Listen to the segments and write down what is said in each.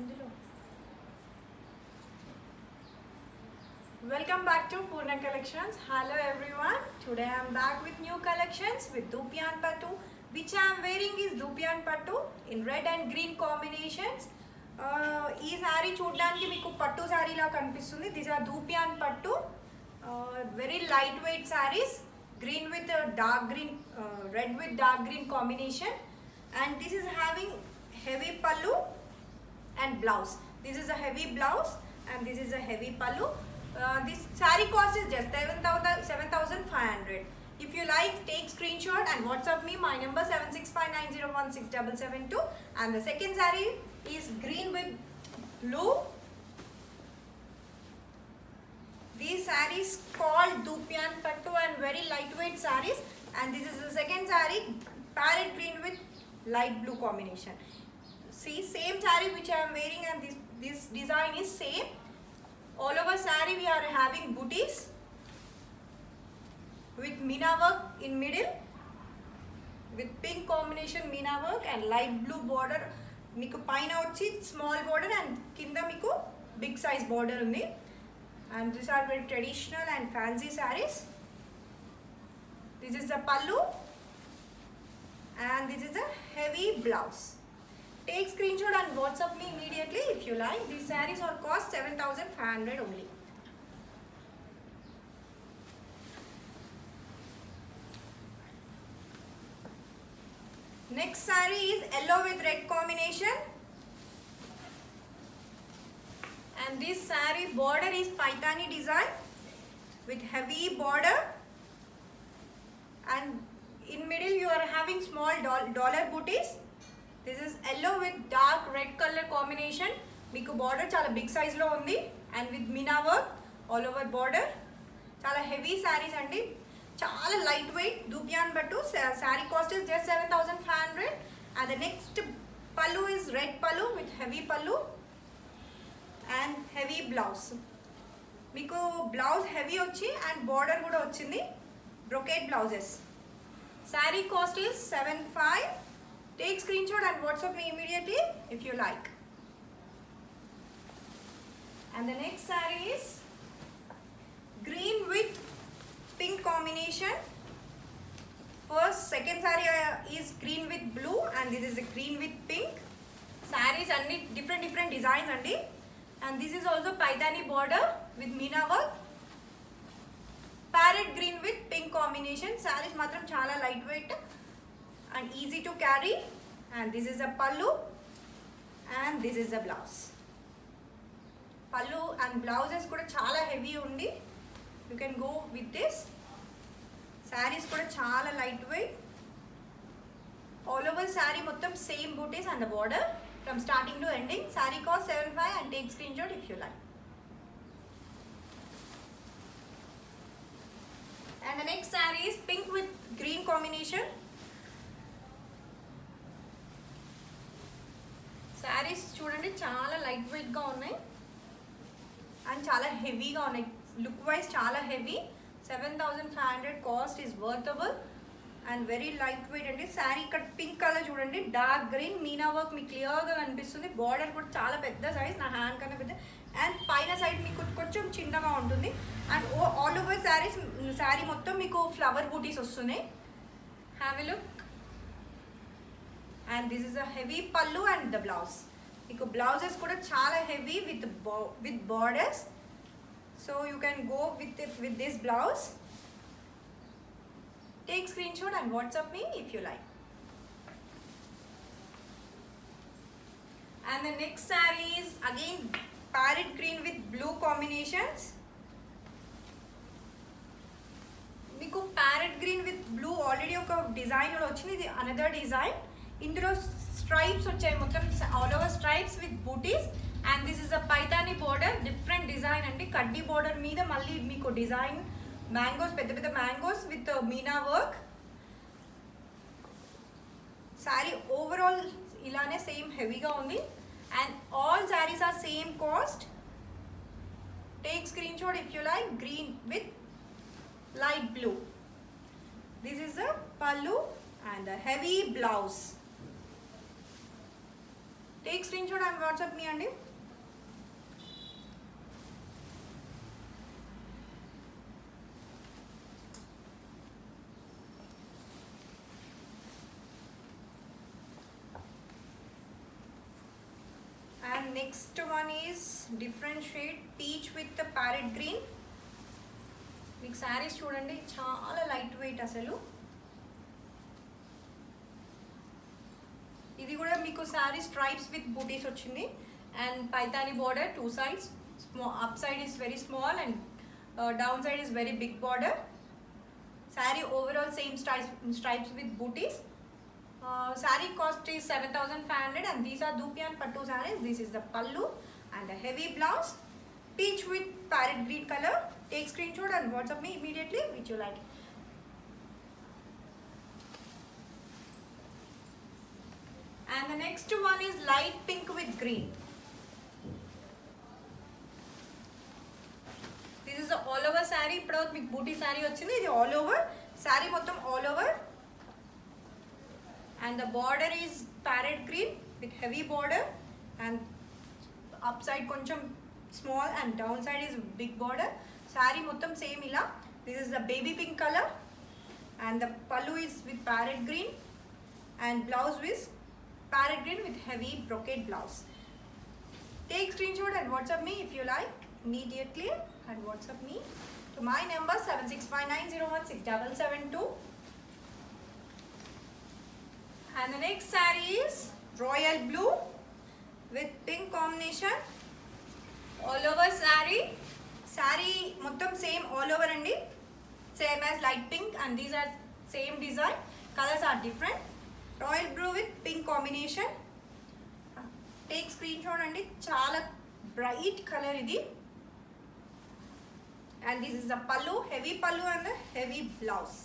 ఇందులో Welcome back to Purna Collections. Hello everyone. Today I am back with new collections with Dupiyan Pattu, which I am wearing is Dupiyan Pattu in red and green combinations. ఈ శారీ చూడడానికి మీకు పట్టు శారీ లా కనిపిస్తుంది. These are dupion పట్టు, very light weight saris, green with dark green, red with dark green combination, and this is having heavy pallu and blouse. This is a heavy blouse and this is a heavy pallu. This saree cost is just 7,500. If you like, take screenshot and WhatsApp me. My number 7659016772. And the second saree is green with blue. These sarees called Dupiyan Pattu and very lightweight sarees. And this is the second saree, parrot green with light blue combination. See, same saree which I am wearing, and this design is same. All over saree we are having booties with meena work in middle, with pink combination meena work and light blue border. Meeku paina vachi small border and kinda meeku big size border undi. And these are very traditional and fancy sarees. This is the pallu and this is a heavy blouse. Take screenshot and WhatsApp me immediately if you like. These sarees are cost 7,500 only. Next saree is yellow with red combination, and this saree border is paithani design with heavy border, and in middle you are having small dollar booties. This is yellow with dark red color combination. Meeku border chala big size lo undi and with meena work all over border. Chala heavy sarees andi, chala lightweight Dupiyan Pattu. Saree cost is just 7,500. And the next pallu is red pallu with heavy pallu and heavy blouse. Meeku blouse heavy vachi and border kuda vachindi, brocade blouses. Saree cost is 7,500. Take screenshot and WhatsApp me immediately if you like. And the next saree is green with pink combination. Second saree is green with blue and this is a green with pink. Sarees anni different designs andi. And this is also paithani border with meena work. Parrot green with pink combination. Sarees matram chala lightweight and easy to carry. And this is a pallu and this is a blouse. Pallu and blouses kuda chala heavy undi. You can go with this. Sarees kuda chala lightweight. All over saree mottam same booties and the border from starting to ending. Saree cost 7,500 and take screenshot if you like. And the next saree is pink with green combination. Saris చూడండి చాలా light వెయిట్గా ఉన్నాయి and చాలా హెవీగా ఉన్నాయి. Look wise చాలా heavy. 7,500 cost is worthable and very light weight అండి. శారీ ఇక్కడ పింక్ కలర్ చూడండి, డార్క్ గ్రీన్ మీనా వర్క్ మీకు క్లియర్గా కనిపిస్తుంది. బార్డర్ కూడా చాలా పెద్ద సైజ్, నా హ్యాండ్ కన్నా పెద్ద. అండ్ పైన సైడ్ మీకు కొంచెం చిన్నగా ఉంటుంది. అండ్ ఆల్ ఓవర్ శారీ మొత్తం మీకు ఫ్లవర్ బూటీస్ వస్తున్నాయి. Have a look. And this is a heavy pallu and the blouse. Meeku blouses kuda chala heavy with borders, so you can go with it with this blouse. Take screenshot and WhatsApp me if you like. And the next saree is again parrot green with blue combinations. Meeku parrot green with blue already oka design lo vachindi. Idi another design. ఇందులో stripes వచ్చాయి మొత్తం, all over stripes with buttis. And this is a Paithani border, different design అండి. కడ్డీ border మీద మళ్ళీ మీకు design mangoes, పెద్ద పెద్ద mangoes with meena work. Sari overall ఇలానే సేమ్ హెవీగా ఉంది. And all saris are same cost. Take screenshot if you like. Green with light blue. This is a pallu and a heavy blouse. Take screenshot and WhatsApp me అండి. And next one is different shade peach with the parrot green. మీకు శారీస్ చూడండి చాలా light weight అసలు. ఇది కూడా మీకు sari stripes with buttis వచ్చింది and Paithani border two sides. Up side is very small and down side is very big border. Sari overall same stripes with buttis. Saree cost is 7,500 and these are Dupian Pattu sarees. This is the pallu and the heavy blouse. Peach with parrot green color. Take screenshot and WhatsApp me immediately which you like. And the next one is light pink with green. This is the all over saree. Ippudu meeku booty saree vachindi. Idi all over saree mottham all over. And the border is parrot green with heavy border and upside koncham small and downside is big border. Saree mottham same ila. This is the baby pink color and the pallu is with parrot green and blouse with parrot green with heavy brocade blouse. Take screenshot and WhatsApp me if you like immediately and WhatsApp me to my number 7659016772. And the next saree is royal blue with pink combination. All over saree. Saree mottham same all over andi. Same as light pink and these are same design. Colors are different. Royal blue with pink combination. Take screenshot andi. Chala bright color idi. And this is the pallu, heavy pallu and the heavy blouse.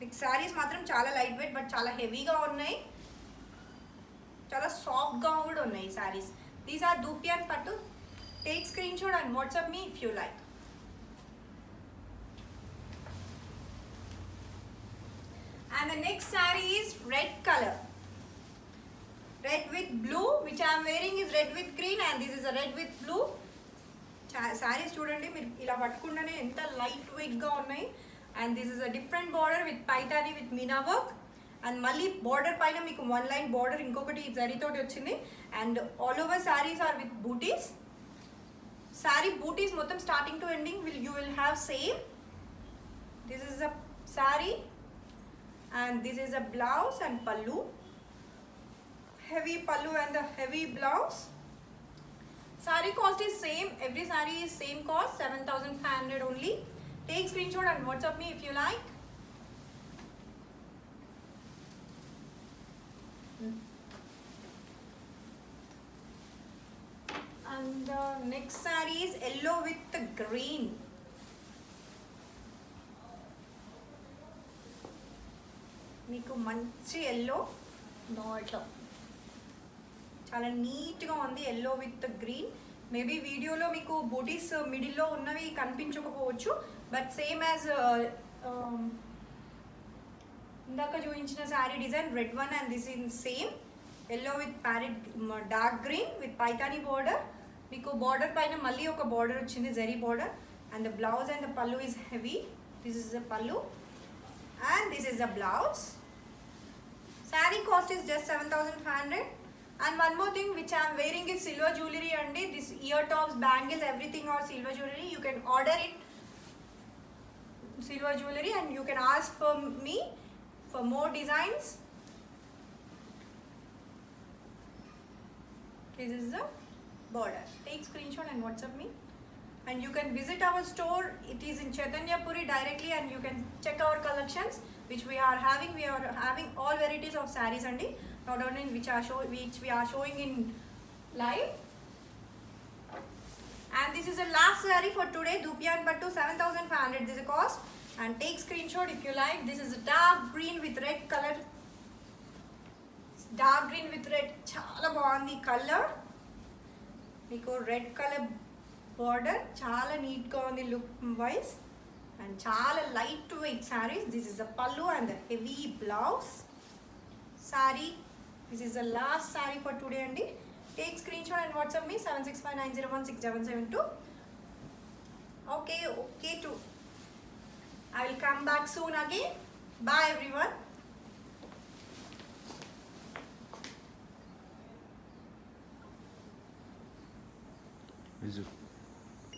మీకు శారీస్ మాత్రం చాలా light weight but చాలా హెవీగా ఉన్నాయి, చాలా సాఫ్ట్గా కూడా ఉన్నాయి శారీస్. దీస్ ఆర్ దూపియాన్ పట్టు. Take screenshot and WhatsApp me if you like. And the next saree is red color. Red with blue which I am wearing is red with green and this is a red with blue. Saris చూడండి మీరు ఇలా పట్టుకుంటేనే ఎంత light వెయిట్గా ఉన్నాయి. And this is a different border with paitani with meena work and malli border paina meeku one line border inkokati zari toti vachindi and all over sarees are with booties. Saree booties mottham starting to ending you will have same. This is a saree and this is a blouse and pallu, heavy pallu and the heavy blouse. Saree cost is same, every saree is same cost 7,500 only. Take screenshot and WhatsApp me if you like. And the next saree is yellow with the green. మీకు మంచి yellow నాట్లో చాలా నీట్గా ఉంది yellow with green. Maybe వీడియోలో మీకు బూటీస్ మిడిల్లో ఉన్నవి కనిపించకపోవచ్చు but same as ఇందాక చూపించిన sari design red one and this in same yellow with parrot dark green with Paithani border. మీకు బార్డర్ పైన మళ్ళీ ఒక బార్డర్ వచ్చింది zari border and the blouse and the pallu is heavy. This is the pallu and this is the blouse. Sari cost is just 7,500. And one more thing which I am wearing is silver jewelry and this ear tops, bangles, everything are silver jewelry. You can order it silver jewelry and you can ask for me for more designs. This is the border. Take screenshot and WhatsApp me. And you can visit our store. It is in Chaitanya Puri directly and you can check our collections which we are having. We are having all varieties of sarees and not only which we are showing in live. And this is the last saree for today. Dupian Pattu 7,500 this is the cost. And take screenshot if you like. This is a dark green with red color. Dark green with red. Chala baagundi color. Meeku red color border. Chala neat ga undi look wise. And chala light weight sarees. This is the pallu and the heavy blouse. Saree. This is the last saree for today andi. Take screenshot and WhatsApp me 7659016772. Okay too. I will come back soon again. Bye everyone. Visual.